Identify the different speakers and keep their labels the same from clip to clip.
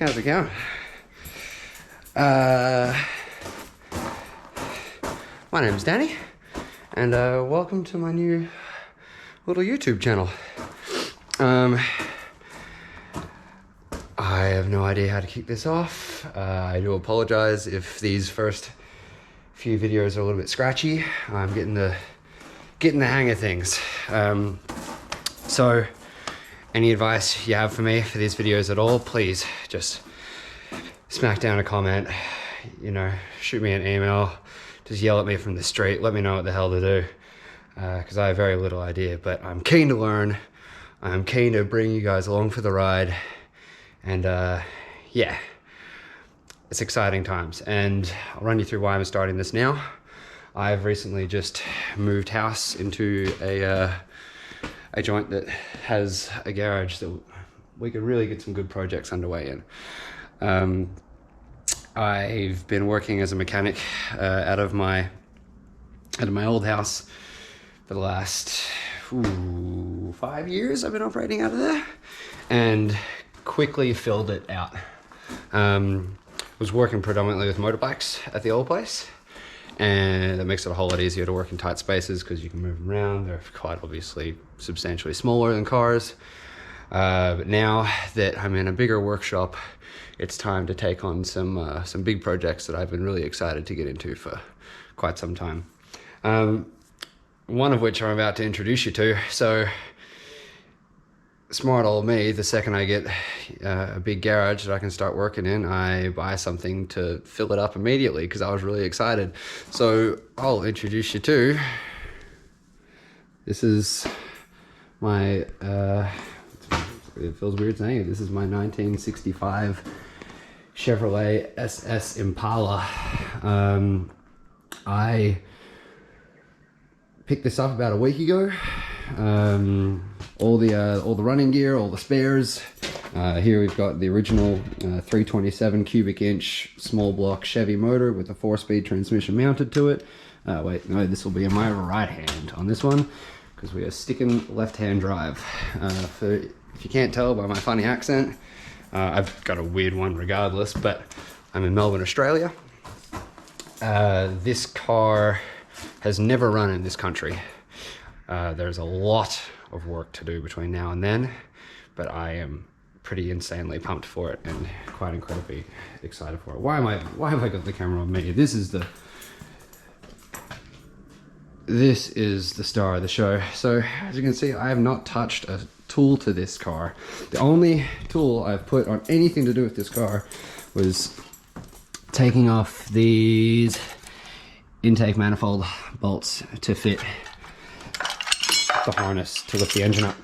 Speaker 1: how's it going? My name's Danny, and welcome to my new little YouTube channel. I have no idea how to kick this off. I do apologize if these first few videos are a little bit scratchy. I'm getting the hang of things. So any advice you have for me for these videos at all, please just smack down a comment, you know, shoot me an email, just yell at me from the street, let me know what the hell to do, because I have very little idea, but I'm keen to learn. I'm keen to bring you guys along for the ride, and yeah, it's exciting times, and I'll run you through why I'm starting this now. I've recently just moved house into a joint that has a garage that we could really get some good projects underway in. I've been working as a mechanic out of my old house for the last 5 years. I've been operating out of there and quickly filled it out. Was working predominantly with motorbikes at the old place, and that makes it a whole lot easier to work in tight spaces because you can move them around. They're quite obviously substantially smaller than cars. But now that I'm in a bigger workshop, it's time to take on some big projects that I've been really excited to get into for quite some time. One of which I'm about to introduce you to. So smart old me, the second I get a big garage that I can start working in, I buy something to fill it up immediately because I was really excited. So I'll introduce you to, this is my, it feels weird saying it, this is my 1965 Chevrolet SS Impala. I picked this up about a week ago. All the running gear, all the spares. Here we've got the original 327 cubic inch small block Chevy motor with a 4-speed transmission mounted to it. Wait, no, this will be in my right hand on this one because we are sticking left-hand drive. If you can't tell by my funny accent, I've got a weird one regardless, but I'm in Melbourne, Australia. This car has never run in this country. There's a lot of work to do between now and then, but I am pretty insanely pumped for it and quite incredibly excited for it. Why have I got the camera on me? This is the star of the show. So as you can see, I have not touched a tool to this car. The only tool I've put on anything to do with this car was taking off these intake manifold bolts to fit the harness to lift the engine up.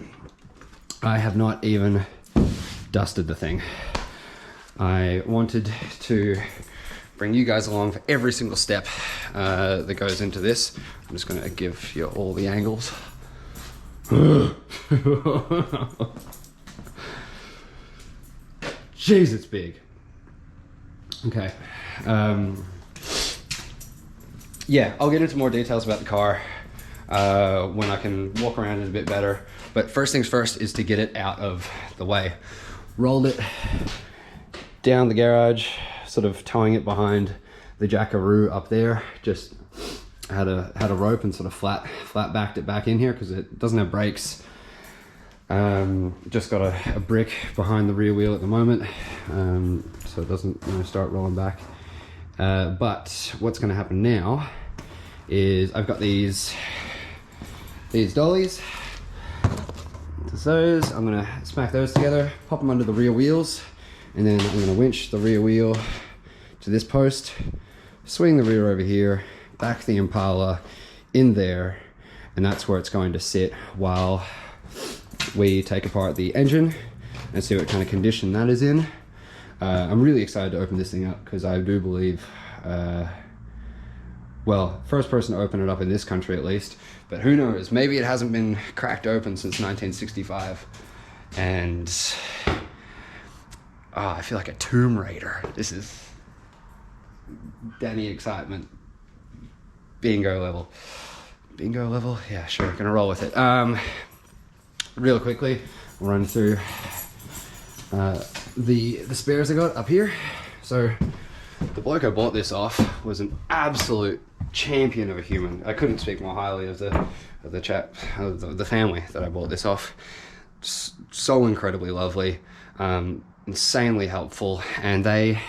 Speaker 1: I have not even dusted the thing. I wanted to bring you guys along for every single step that goes into this. I'm just going to give you all the angles. Jeez, it's big. Okay. Yeah, I'll get into more details about the car when I can walk around it a bit better. But first things first is to get it out of the way. Rolled it down the garage, sort of towing it behind the jackaroo up there. Just had a rope and sort of flat backed it back in here because it doesn't have brakes. Just got a brick behind the rear wheel at the moment, so it doesn't start rolling back. But what's going to happen now is I've got these dollies. Those, I'm going to smack those together, pop them under the rear wheels, and then I'm going to winch the rear wheel to this post, swing the rear over here, back the Impala in there, and that's where it's going to sit while we take apart the engine and see what kind of condition that is in. I'm really excited to open this thing up because I do believe, well, first person to open it up in this country at least, but who knows, maybe it hasn't been cracked open since 1965, and I feel like a Tomb Raider. This is Danny excitement. Bingo level. Bingo level? Yeah, sure, gonna roll with it. Real quickly, we'll run through the spares I got up here. So the bloke I bought this off was an absolute champion of a human. I couldn't speak more highly of the chap, of the family that I bought this off. So incredibly lovely, insanely helpful, and they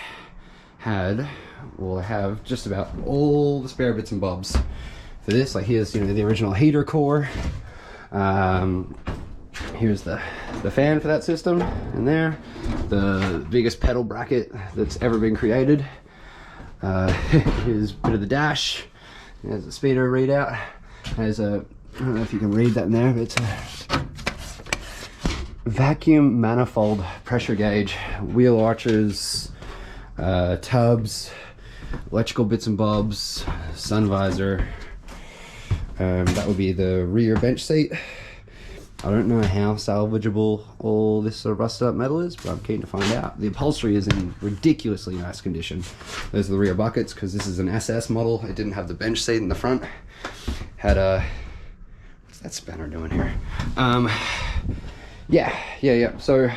Speaker 1: have just about all the spare bits and bobs for this. Like here's, you know, the original heater core. Here's the fan for that system in there. The biggest pedal bracket that's ever been created. Here's a bit of the dash. There's a speedo readout. There's a, I don't know if you can read that in there, but it's a vacuum manifold pressure gauge, wheel arches, tubs, electrical bits and bobs, sun visor. That would be the rear bench seat. I don't know how salvageable all this sort of rusted up metal is, but I'm keen to find out. The upholstery is in ridiculously nice condition. Those are the rear buckets, because this is an SS model. It didn't have the bench seat in the front. Had a, what's that spanner doing here? Yeah. So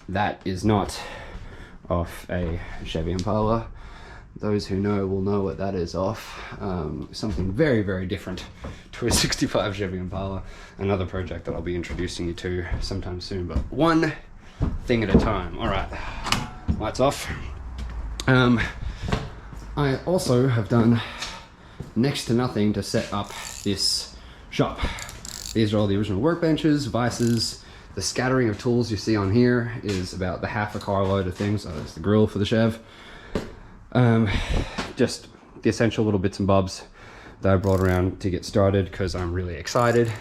Speaker 1: that is not off a Chevy Impala. Those who know will know what that is off. Something very, very different to a 65 Chevy Impala. Another project that I'll be introducing you to sometime soon, but one thing at a time. All right, lights off. I also have done next to nothing to set up this shop. These are all the original workbenches, vices. The scattering of tools you see on here is about the half a carload of things. So that's the grill for the Chev. Just the essential little bits and bobs that I brought around to get started, because I'm really excited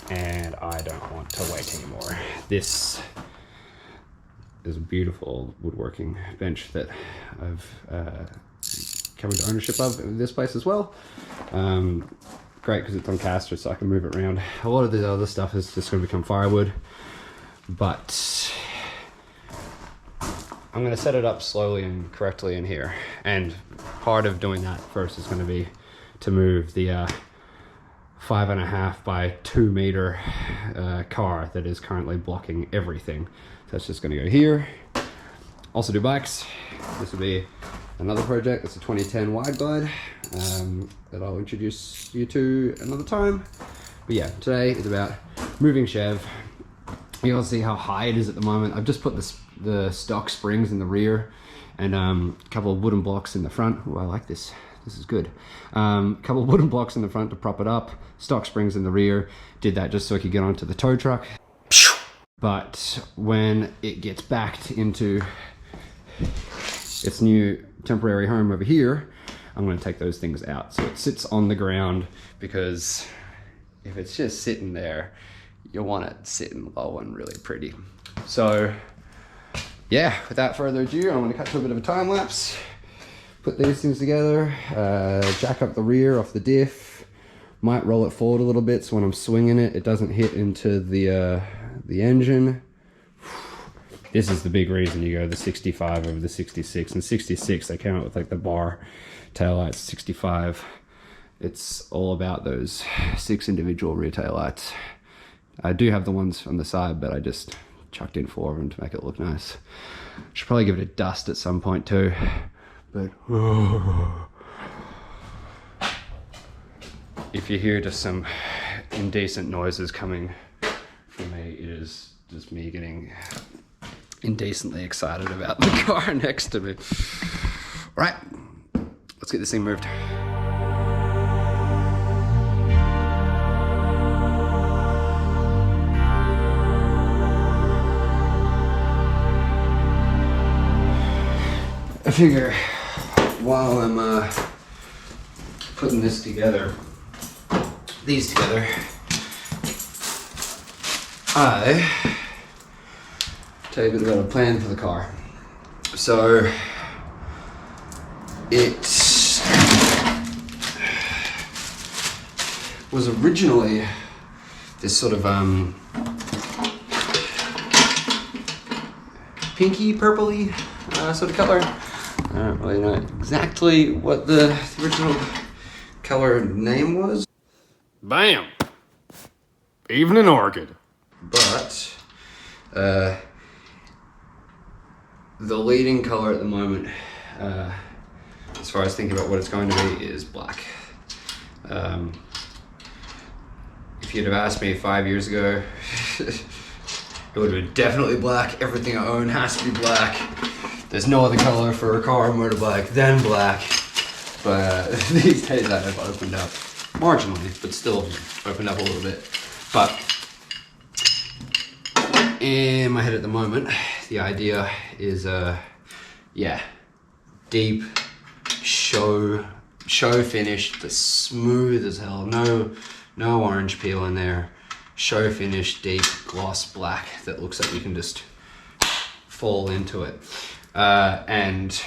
Speaker 1: and I don't want to wait anymore. This is a beautiful woodworking bench that I've come into ownership of in this place as well. Great because it's on caster, so I can move it around. A lot of the other stuff is just going to become firewood, but I'm going to set it up slowly and correctly in here. And part of doing that first is going to be to move the 5.5 by 2 meter car that is currently blocking everything. So that's just going to go here. Also do bikes. This will be another project. It's a 2010 wide glide that I'll introduce you to another time. But yeah, today is about moving Chev. You can see how high it is at the moment. I've just put the stock springs in the rear and a couple of wooden blocks in the front. Oh, I like this. This is good. A couple of wooden blocks in the front to prop it up. Stock springs in the rear. Did that just so I could get onto the tow truck. But when it gets backed into its new temporary home over here, I'm going to take those things out so it sits on the ground, because if it's just sitting there, you'll want it sitting low and really pretty. So yeah, without further ado, I'm going to cut to a bit of a time lapse, put these things together, jack up the rear off the diff, might roll it forward a little bit so when I'm swinging it, it doesn't hit into the engine. This is the big reason you go the 65 over the 66. And 66, they came out with like the bar taillights. 65, it's all about those 6 individual rear taillights. I do have the ones on the side, but I just chucked in 4 of them to make it look nice. Should probably give it a dust at some point too, but if you hear just some indecent noises coming from me, it is just me getting indecently excited about the car next to me. Right, let's get this thing moved. I figure while I'm putting these together, I tell you a bit about a plan for the car. So it was originally this sort of pinky purpley sort of color. I don't really know exactly what the original color name was.
Speaker 2: Bam! Evening orchid.
Speaker 1: But The leading color at the moment, as far as thinking about what it's going to be, is black. If you'd have asked me 5 years ago, it would have been definitely black. Everything I own has to be black. There's no other color for a car or motorbike than black. But these days I've opened up marginally, but still opened up a little bit. But in my head at the moment, the idea is, yeah, deep show finish, the smooth as hell, no orange peel in there, show finish, deep gloss black that looks like you can just fall into it. And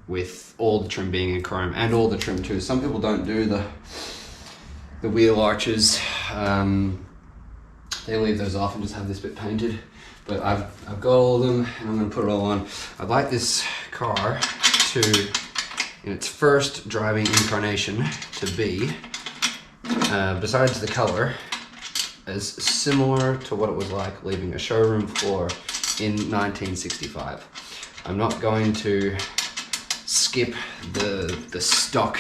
Speaker 1: with all the trim being in chrome, and all the trim too. Some people don't do the wheel arches. They leave those off and just have this bit painted. But I've got all of them, and I'm gonna put it all on. I'd like this car to, in its first driving incarnation, to be, besides the color, as similar to what it was like leaving a showroom floor in 1965. I'm not going to skip the stock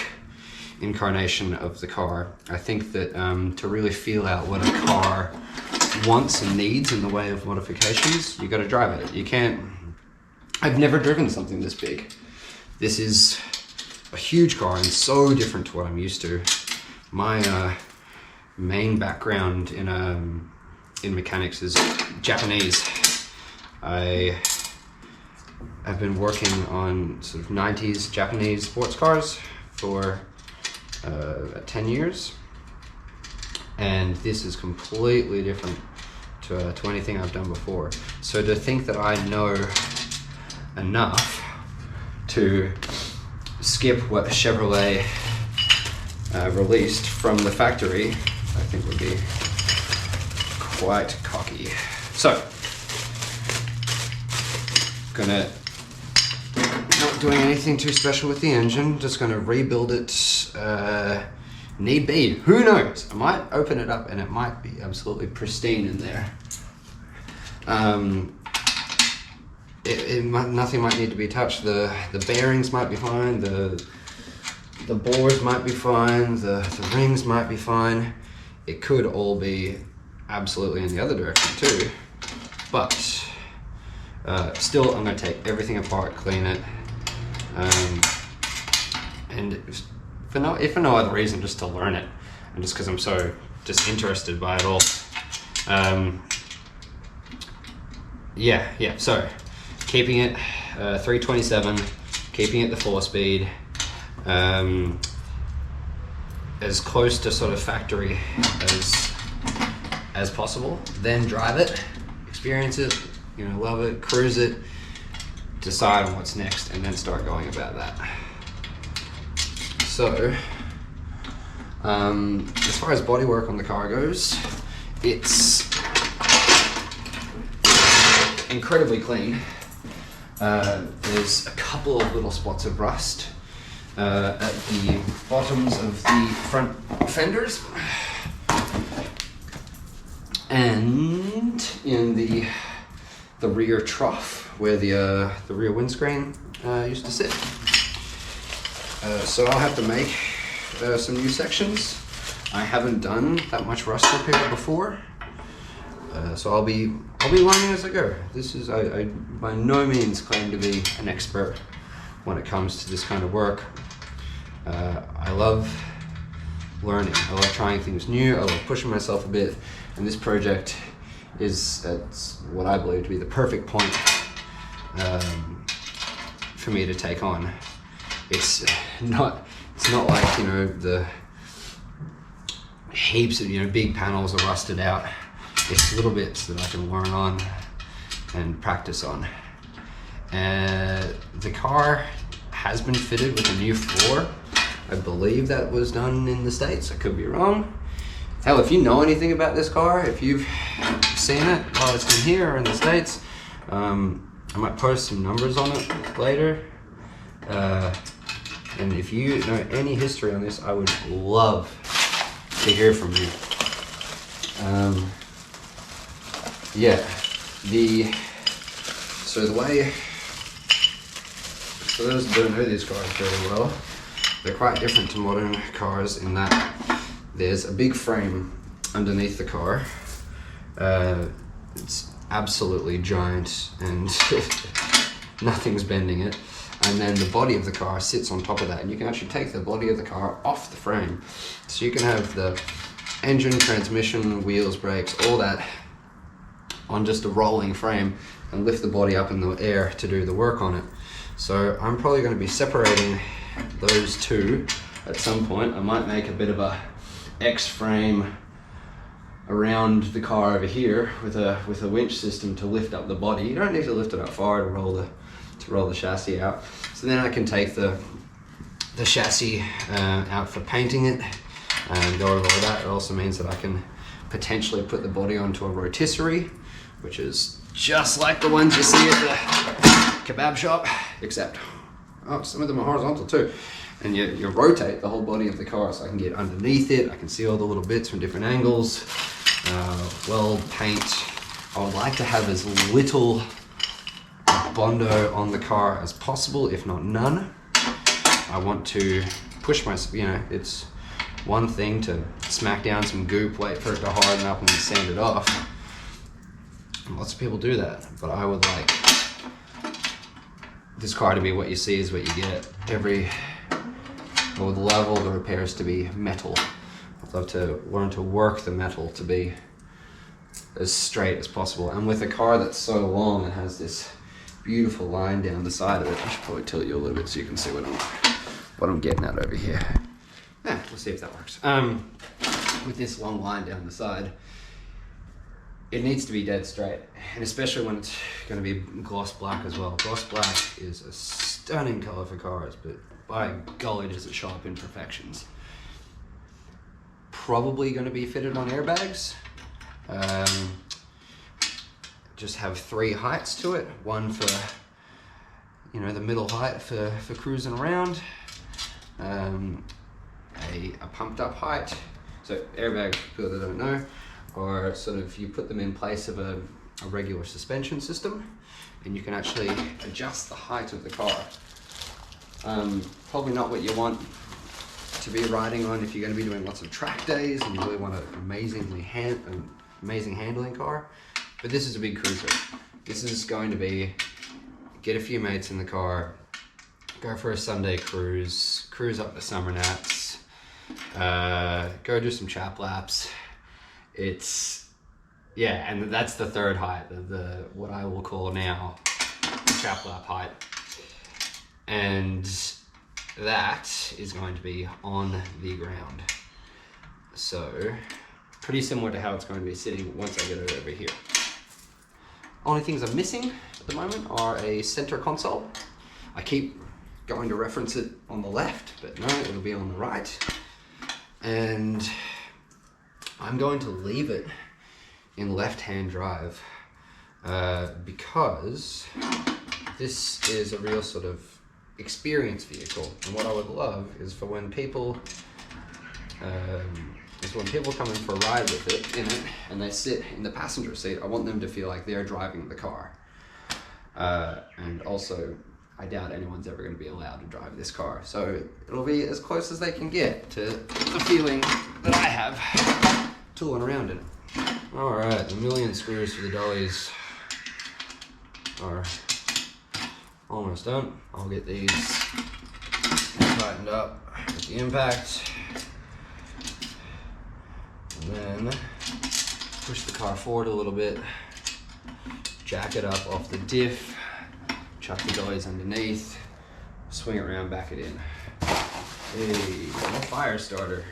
Speaker 1: incarnation of the car. I think that to really feel out what a car wants and needs in the way of modifications, you got to drive it. You can't. I've never driven something this big. This is a huge car and so different to what I'm used to. My main background in mechanics is Japanese. I have been working on sort of 90s Japanese sports cars for 10 years. And this is completely different to anything I've done before. So to think that I know enough to skip what Chevrolet released from the factory, I think would be quite cocky. So, not doing anything too special with the engine, just gonna rebuild it need be. Who knows? I might open it up and it might be absolutely pristine in there. Nothing might need to be touched. The bearings might be fine. The boards might be fine. The rings might be fine. It could all be absolutely in the other direction too. But still, I'm going to take everything apart, clean it, and if for no other reason, just to learn it, and just because I'm so just interested by it all. Yeah. So keeping it 327, keeping it the 4-speed, as close to sort of factory as possible. Then drive it, experience it, love it, cruise it, decide on what's next, and then start going about that. So, as far as bodywork on the car goes, it's incredibly clean. There's a couple of little spots of rust at the bottoms of the front fenders, and in the rear trough where the rear windscreen used to sit. So I'll have to make some new sections. I haven't done that much rust repair before, so I'll be learning as I go. I by no means claim to be an expert when it comes to this kind of work. I love learning. I love trying things new. I love pushing myself a bit, and this project is at what I believe to be the perfect point for me to take on. It's not like the heaps of big panels are rusted out. It's little bits that I can learn on and practice on. The car has been fitted with a new floor. I believe that was done in the States. I could be wrong. Hell, if you know anything about this car, if you've seen it while it's been here or in the States, I might post some numbers on it later. And if you know any history on this, I would love to hear from you. Yeah, So those who don't know these cars very well, they're quite different to modern cars in that there's a big frame underneath the car. It's absolutely giant and nothing's bending it. And then the body of the car sits on top of that, and you can actually take the body of the car off the frame. So you can have the engine, transmission, wheels, brakes, all that on just a rolling frame and lift the body up in the air to do the work on it. So I'm probably going to be separating those two at some point. I might make a bit of a X-frame around the car over here with a winch system to lift up the body. You don't need to lift it up far to roll the chassis out. So then I can take the chassis out for painting it and go over all that. It also means that I can potentially put the body onto a rotisserie, which is just like the ones you see at the kebab shop, except some of them are horizontal too. And you rotate the whole body of the car, so I can get underneath it. I can see all the little bits from different angles. Weld, paint. I would like to have as little Bondo on the car as possible, if not none. I want to push myself, it's one thing to smack down some goop, wait for it to harden up and then sand it off. And lots of people do that, but I would like this car to be what you see is what you get. I would love all the repairs to be metal. I'd love to learn to work the metal to be as straight as possible. And with a car that's so long and has this beautiful line down the side of it, I should probably tilt you a little bit so you can see what I'm getting at over here. Yeah, we'll see if that works. With this long line down the side, it needs to be dead straight, and especially when it's going to be gloss black as well. Gloss black is a stunning color for cars, but by golly does it show up imperfections. Probably going to be fitted on airbags. Just have 3 heights to it. One for, the middle height for cruising around. A pumped up height. So airbags, for people that don't know, are sort of, you put them in place of a regular suspension system, and you can actually adjust the height of the car. Probably not what you want to be riding on if you're going to be doing lots of track days and you really want an amazing handling car. But this is a big cruiser. This is going to be, get a few mates in the car, go for a Sunday cruise up the summer nats, go do some chap laps. And that's the 3rd height, the what I will call now the chap lap height. And that is going to be on the ground. So pretty similar to how it's going to be sitting once I get it over here. Only things I'm missing at the moment are a center console. I keep going to reference it on the left, but no, it'll be on the right. And I'm going to leave it in left-hand drive because this is a real sort of experience vehicle, and what I would love is for when people come in for a ride with it in it and they sit in the passenger seat, I want them to feel like they're driving the car. And also, I doubt anyone's ever going to be allowed to drive this car, so it'll be as close as they can get to the feeling that I have tooling around in it. Alright, the million screws for the dollies are almost done. I'll get these tightened up with the impact, and then push the car forward a little bit, jack it up off the diff, chuck the dollies underneath, swing it around, back it in. Hey, got my fire starter.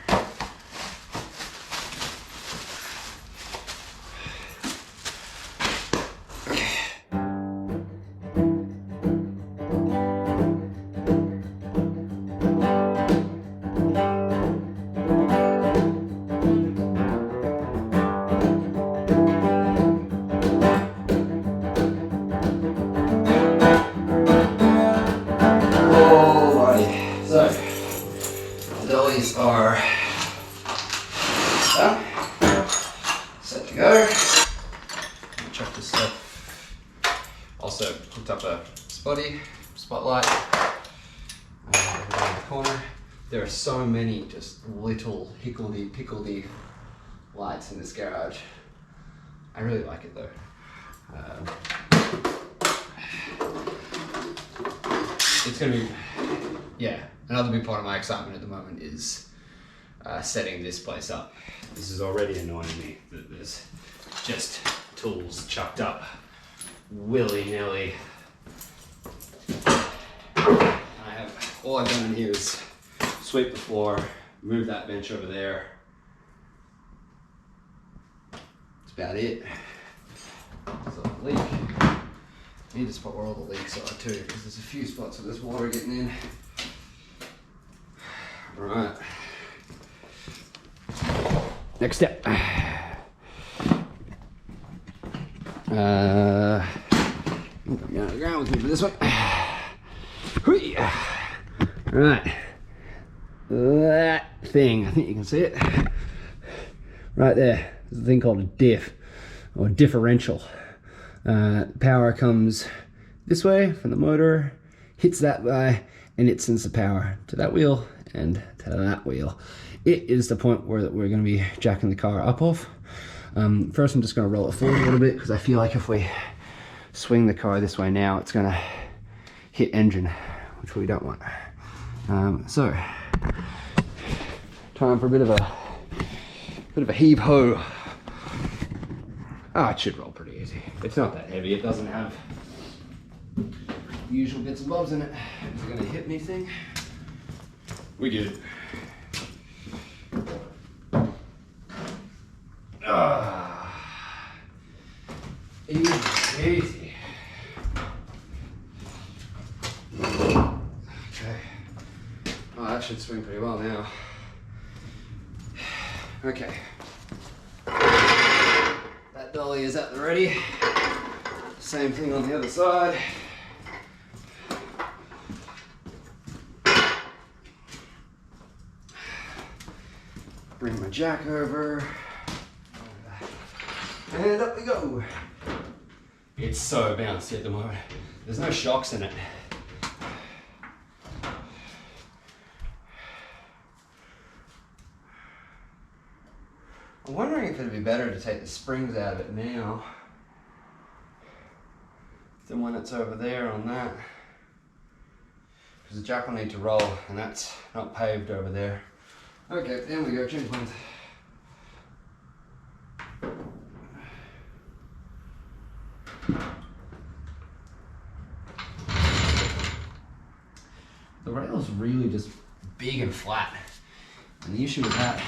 Speaker 1: Are done, set to go. Chuck this stuff body, spotlight, down the corner. There are so many just little higgledy-pickledy lights in this garage. I really like it though. It's gonna be, yeah, another big part of my excitement at the moment is setting this place up. This is already annoying me that there's just tools chucked up willy-nilly. All I've done in here is sweep the floor, move that bench over there. That's about it. So leak. I need to spot where all the leaks are too, because there's a few spots where there's water getting in. Right. Next step. I'm going on the ground with me for this one. Right. That thing, I think you can see it. Right there. There's a thing called a diff, or differential. Power comes this way from the motor, hits that guy, and it sends the power to that wheel and to that wheel. It is the point where we're going to be jacking the car up off. First I'm just going to roll it forward a little bit, because I feel like if we swing the car this way now, it's going to hit engine, which we don't want. So time for a bit of a heave ho. It should roll pretty easy. It's not that heavy. It doesn't have the usual bits and bobs in it. Is it going to hit anything? We good. Easy. Okay. Oh, that should swing pretty well now. Okay. That dolly is at the ready. Same thing on the other side. Bring my jack over. And up we go. It's so bouncy at the moment. There's no shocks in it. I'm wondering if it'd be better to take the springs out of it now than when it's over there on that. Because the jack will need to roll, and that's not paved over there. Okay, there we go, chin plans. The rail's really just big and flat. And the issue with that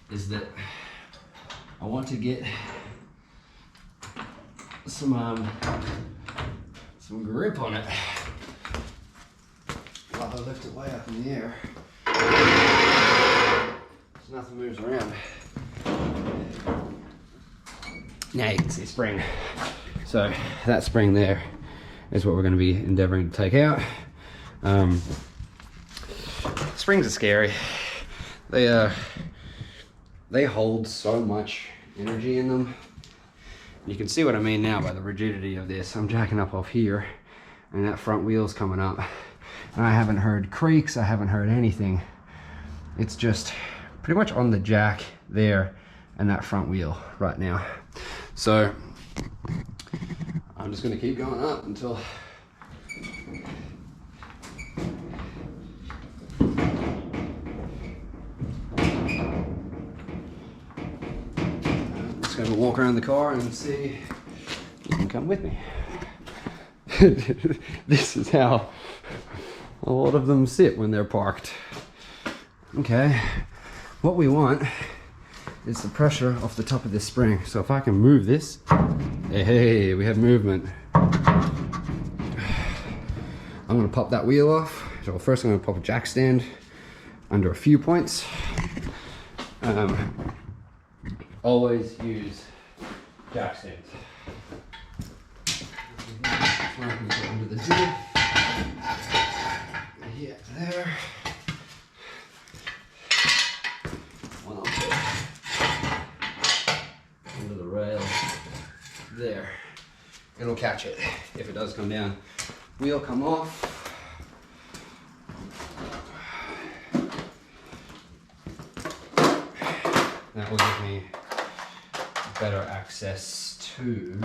Speaker 1: is that I want to get some grip on it while I lift it way up in the air. So nothing moves around. Now you can see spring. So that spring there is what we're going to be endeavoring to take out. Springs are scary. They hold so much energy in them. You can see what I mean now by the rigidity of this. I'm jacking up off here, and that front wheel's coming up. And I haven't heard creaks, I haven't heard anything. It's just pretty much on the jack there and that front wheel right now. So I'm just gonna keep going up until I'm just gonna walk around the car and see if you can come with me. This is how a lot of them sit when they're parked. Okay, what we want is the pressure off the top of this spring. So if I can move this, hey, we have movement. I'm gonna pop that wheel off. So first I'm gonna pop a jack stand under a few points. Always use jack stands. Under the div. Yeah, there. One up there. Under the rail. There. It'll catch it if it does come down. wheel come off. That will give me better access to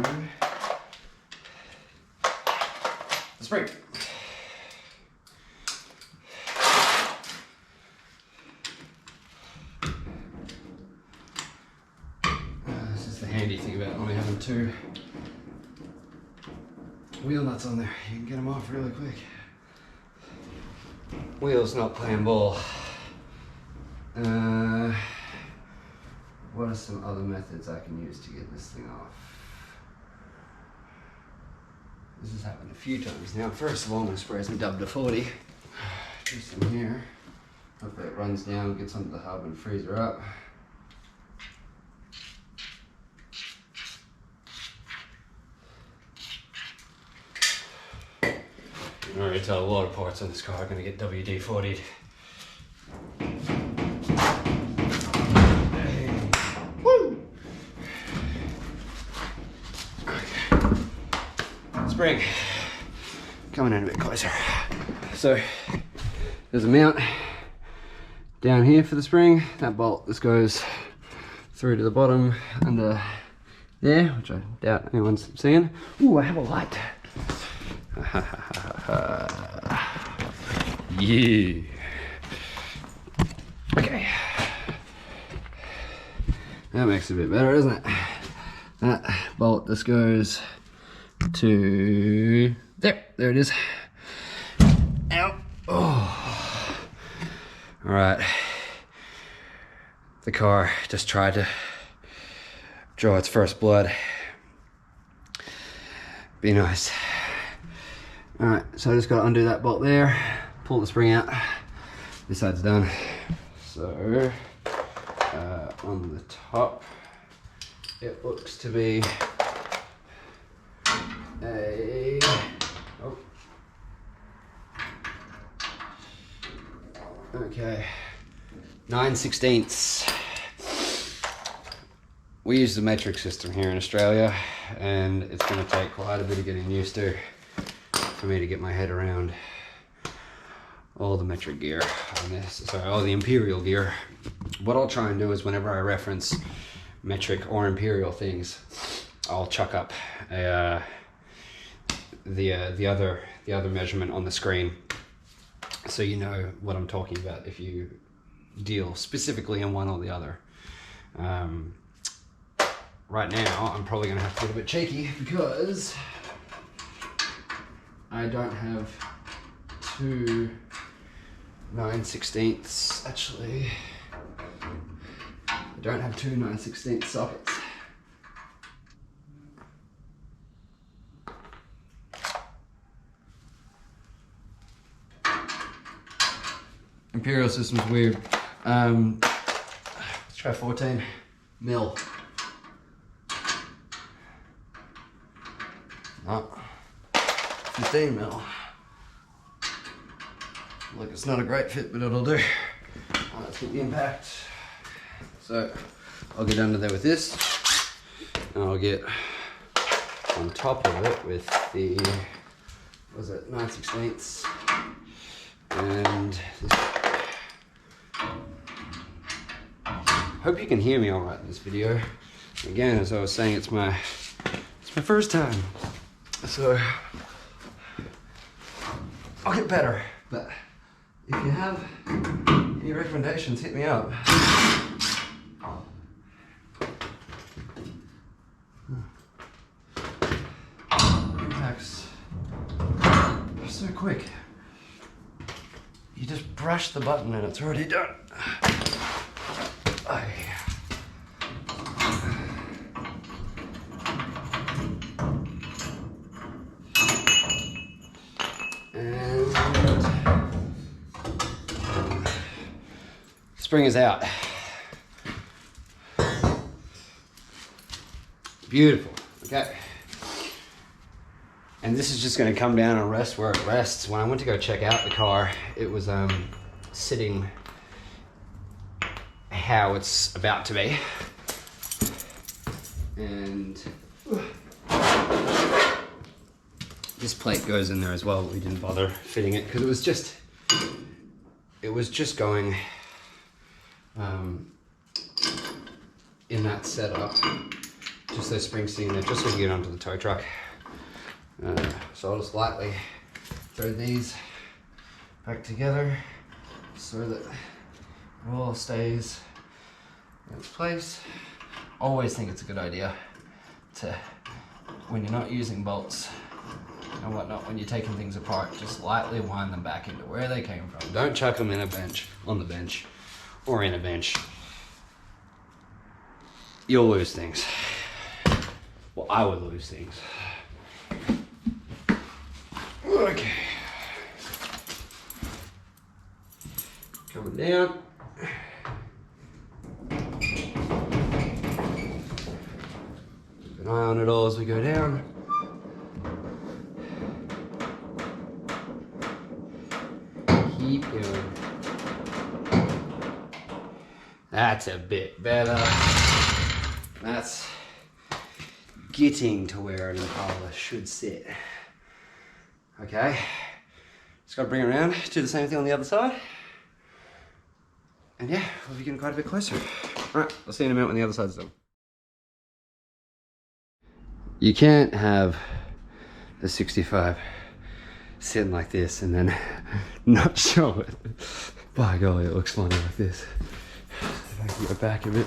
Speaker 1: the spring. This is the handy thing about only having 2 wheel nuts on there. You can get them off really quick. Wheels not playing ball. What are some other methods I can use to get this thing off? This has happened a few times now. First of all, I'm going to spray some WD-40. Do some here. Hopefully it runs down, gets onto the hub and frees her up. I can already tell a lot of parts on this car are going to get WD-40'd. Spring coming in a bit closer. So there's a mount down here for the spring. That bolt, this goes through to the bottom under there, which I doubt anyone's seeing. Ooh, I have a light. Yeah. Okay. That makes it a bit better, doesn't it? That bolt, this goes to there it is. Ow. Oh. All right, the car just tried to draw its first blood. Be nice. All right, so I just got to undo that bolt there, pull the spring out. This side's done. So on the top it looks to be a okay, 9/16. We use the metric system here in Australia, and it's going to take quite a bit of getting used to for me to get my head around all the metric gear on this. Sorry, all the imperial gear. What I'll try and do is whenever I reference metric or imperial things, I'll chuck up a the other measurement on the screen, so you know what I'm talking about if you deal specifically in one or the other. Right now I'm probably gonna have to get a bit cheeky because I don't have 2 9/16. Actually, I don't have 2 9/16 sockets. Imperial system's weird. Let's try 14 mil. No, 15 mil. Look, it's not a great fit, but it'll do. Let's get the impact. So I'll get under there with this, and I'll get on top of it with the, what was it, 9/16, and this. Hope you can hear me all right in this video. Again, as I was saying, it's my first time, so I'll get better. But if you have any recommendations, hit me up. Impacts are so quick. You just brush the button and it's already done. Spring is out. Beautiful. Okay. And this is just going to come down and rest where it rests. When I went to go check out the car, it was sitting how it's about to be. And This plate goes in there as well, but we didn't bother fitting it because it was just going in that setup. Just those springs sitting there, just so we can get onto the tow truck. So I'll just lightly throw these back together so that it all stays in its place. Always think it's a good idea to, when you're not using bolts and whatnot, when you're taking things apart, just lightly wind them back into where they came from. Don't chuck them in a bench, on the bench, or in a bench. You'll lose things. Well, I would lose things. Okay. Coming down. Keep an eye on it all as we go down. Keep going. That's a bit better. That's getting to where an Impala should sit. Okay, just gotta bring it around, do the same thing on the other side. And yeah, we'll be getting quite a bit closer. All right, I'll see you in a minute when the other side's done. You can't have the 65 sitting like this and then not show it. By golly, it looks funny like this. If I can get back a bit.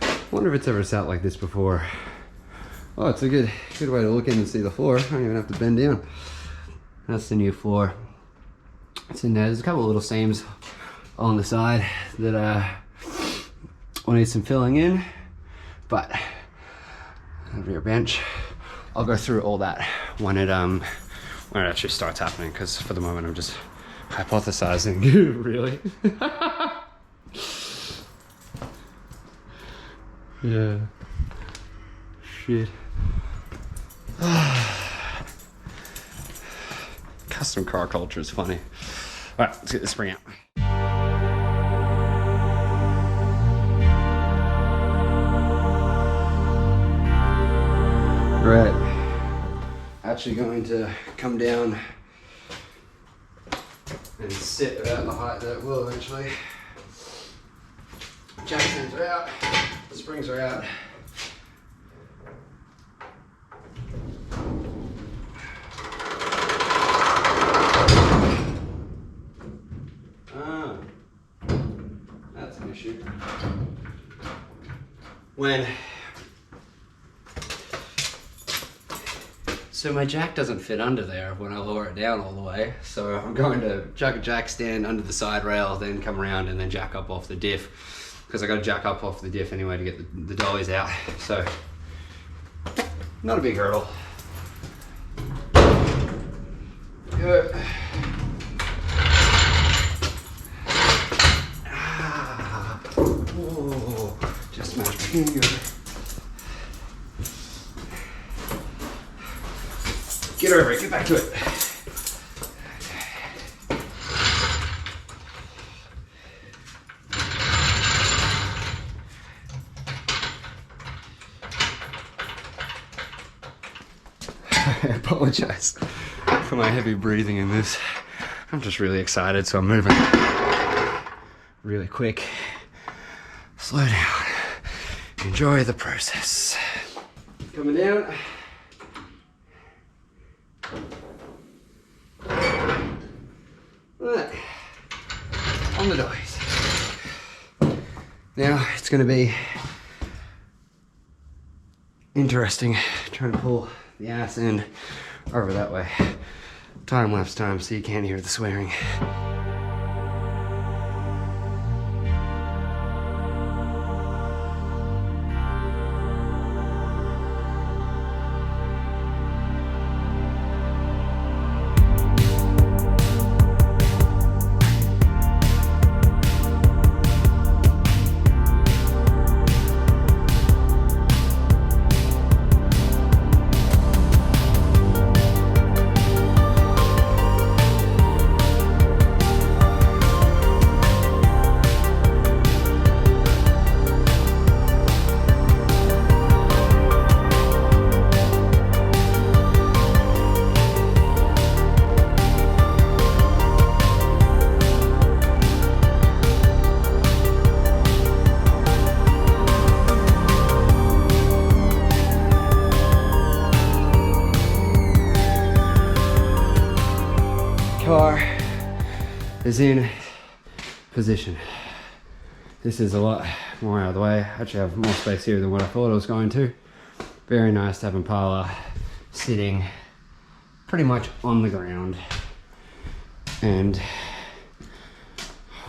Speaker 1: I wonder if it's ever sat like this before. Oh, it's a good way to look in and see the floor. I don't even have to bend down. That's the new floor. It's in there. There's a couple of little seams on the side that will need some filling in, but the rear bench, I'll go through all that when it actually starts happening, because for the moment I'm just hypothesizing. Really? Yeah. Shit. Custom car culture is funny. All right, let's get this spring out. Right. Actually going to come down and sit about the height that it will eventually. Jack stands are out, the springs are out. That's an issue. So my jack doesn't fit under there when I lower it down all the way. So I'm going to chuck a jack stand under the side rail, then come around and then jack up off the diff. Because I got to jack up off the diff anyway to get the dollies out. So, not a big hurdle. Good. Whoa, just smashed my finger. Get over it, get back to it. I apologize for my heavy breathing in this. I'm just really excited, so I'm moving really quick. Slow down. Enjoy the process. Coming down. Right. On the dollies. Now it's going to be interesting trying to pull the ass end over that way. Time-lapse time so you can't hear the swearing. is in position. This is a lot more out of the way. I actually have more space here than what I thought I was going to. Very nice to have Impala sitting pretty much on the ground. And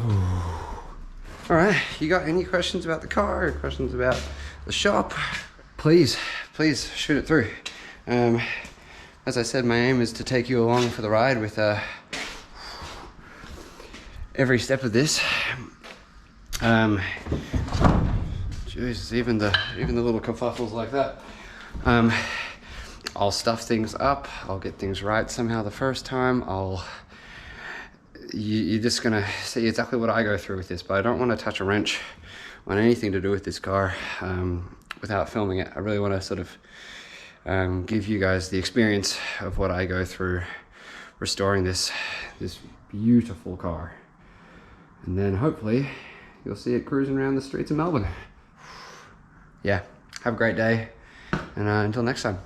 Speaker 1: all right, you got any questions about the car or questions about the shop? Please shoot it through. As I said, my aim is to take you along for the ride with every step of this. Jeez, even the little kerfuffles like that. I'll stuff things up. I'll get things right somehow the first time. You're just gonna see exactly what I go through with this, but I don't want to touch a wrench on anything to do with this car without filming it. I really want to sort of give you guys the experience of what I go through restoring this beautiful car. And then hopefully you'll see it cruising around the streets of Melbourne. Yeah, have a great day, and until next time.